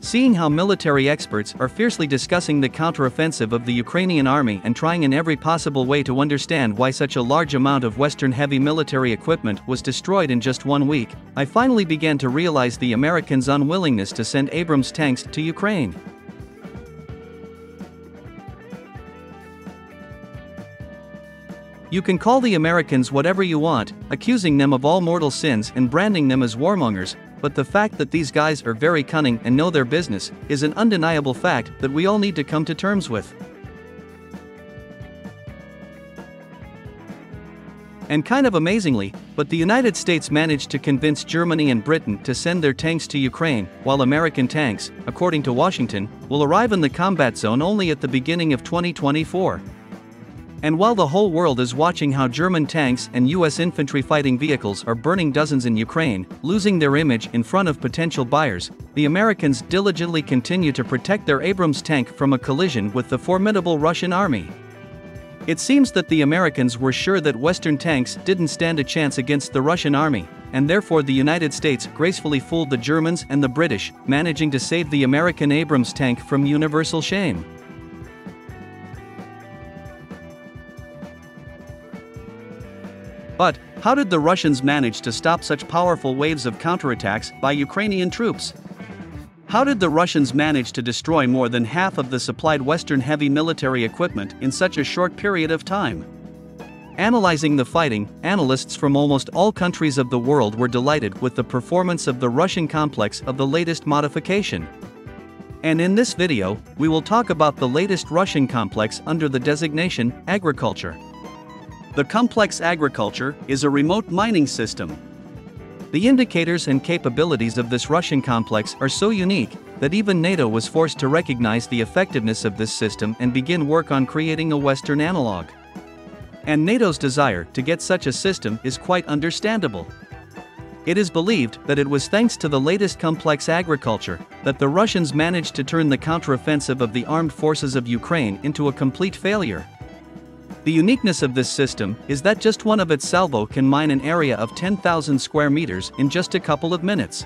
Seeing how military experts are fiercely discussing the counteroffensive of the Ukrainian army and trying in every possible way to understand why such a large amount of Western heavy military equipment was destroyed in just 1 week, I finally began to realize the Americans' unwillingness to send Abrams tanks to Ukraine. You can call the Americans whatever you want, accusing them of all mortal sins and branding them as warmongers, but the fact that these guys are very cunning and know their business is an undeniable fact that we all need to come to terms with. And kind of amazingly, but the United States managed to convince Germany and Britain to send their tanks to Ukraine, while American tanks, according to Washington, will arrive in the combat zone only at the beginning of 2024. And while the whole world is watching how German tanks and US infantry fighting vehicles are burning dozens in Ukraine, losing their image in front of potential buyers, the Americans diligently continue to protect their Abrams tank from a collision with the formidable Russian army. It seems that the Americans were sure that Western tanks didn't stand a chance against the Russian army, and therefore the United States gracefully fooled the Germans and the British, managing to save the American Abrams tank from universal shame. But, how did the Russians manage to stop such powerful waves of counterattacks by Ukrainian troops? How did the Russians manage to destroy more than half of the supplied Western heavy military equipment in such a short period of time? Analyzing the fighting, analysts from almost all countries of the world were delighted with the performance of the Russian complex of the latest modification. And in this video, we will talk about the latest Russian complex under the designation agriculture. The complex agriculture is a remote mining system. The indicators and capabilities of this Russian complex are so unique that even NATO was forced to recognize the effectiveness of this system and begin work on creating a Western analog. And NATO's desire to get such a system is quite understandable. It is believed that it was thanks to the latest complex agriculture that the Russians managed to turn the counteroffensive of the armed forces of Ukraine into a complete failure. The uniqueness of this system is that just one of its salvo can mine an area of 10,000 square meters in just a couple of minutes.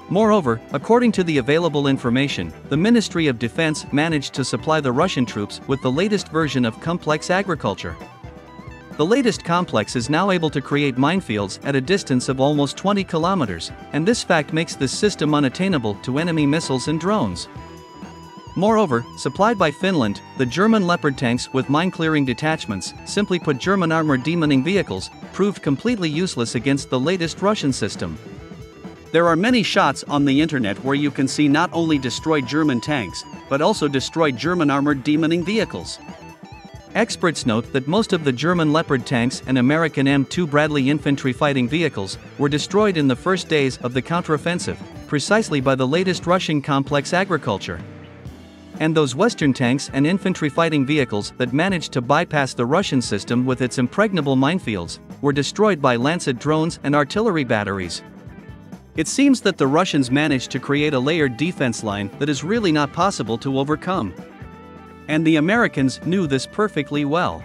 Moreover, according to the available information, the Ministry of Defense managed to supply the Russian troops with the latest version of complex agriculture. The latest complex is now able to create minefields at a distance of almost 20 kilometers, and this fact makes this system unattainable to enemy missiles and drones. Moreover, supplied by Finland, the German Leopard tanks with mine-clearing detachments, simply put German armored demoning vehicles, proved completely useless against the latest Russian system. There are many shots on the internet where you can see not only destroyed German tanks, but also destroyed German armored demoning vehicles. Experts note that most of the German Leopard tanks and American M2 Bradley infantry fighting vehicles were destroyed in the first days of the counteroffensive, precisely by the latest Russian complex agriculture. And those Western tanks and infantry fighting vehicles that managed to bypass the Russian system with its impregnable minefields were destroyed by Lancet drones and artillery batteries. It seems that the Russians managed to create a layered defense line that is really not possible to overcome. And the Americans knew this perfectly well.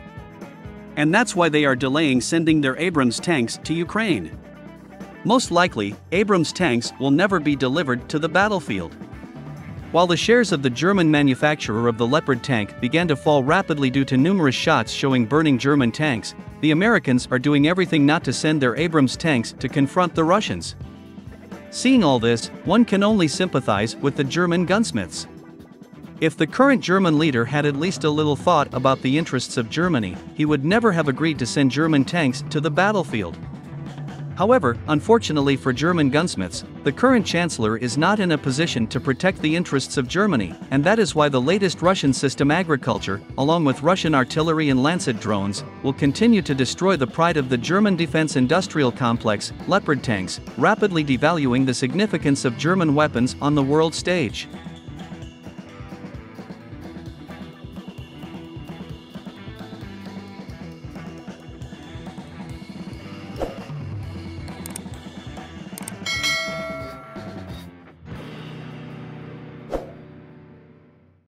And that's why they are delaying sending their Abrams tanks to Ukraine. Most likely, Abrams tanks will never be delivered to the battlefield. While the shares of the German manufacturer of the Leopard tank began to fall rapidly due to numerous shots showing burning German tanks, the Americans are doing everything not to send their Abrams tanks to confront the Russians. Seeing all this, one can only sympathize with the German gunsmiths. If the current German leader had at least a little thought about the interests of Germany, he would never have agreed to send German tanks to the battlefield. However, unfortunately for German gunsmiths, the current chancellor is not in a position to protect the interests of Germany, and that is why the latest Russian system agriculture, along with Russian artillery and Lancet drones, will continue to destroy the pride of the German defense industrial complex, Leopard tanks, rapidly devaluing the significance of German weapons on the world stage.